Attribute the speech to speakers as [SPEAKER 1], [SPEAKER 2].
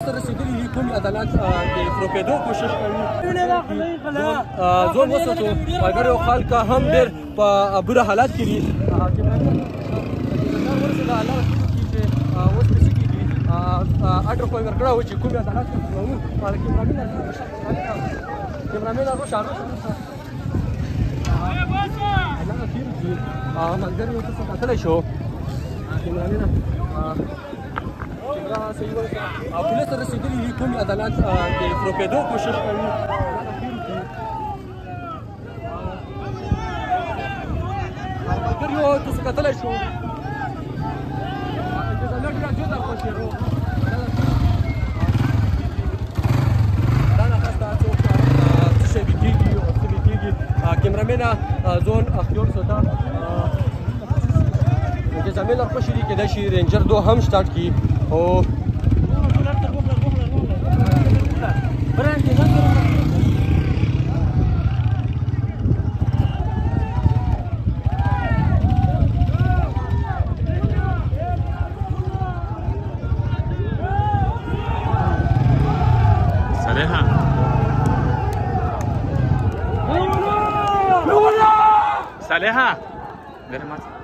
[SPEAKER 1] ته رسېدلي دي کوم عدالت د فروکېدو کوشش کوي زون وساتو ملګرو خلک هم ډېر په بوره حالت کې دي اوس به څه کېږي اډر خو یې ورکړی و چې کوم عدالت ته کوو کیمرامین روشه ملګري یو څه کتلی شو کیمرامین پولیس ته رسېدلي دي کوم عدالت د فروکېدو کوشش کوي ملګري یو څه کتلی شو کیمرامین زون اختیار ستا انتظامی لرخوشی دی کدای شي رینجر 2 هم سٹارټ کی او
[SPEAKER 2] Saleha. Very much.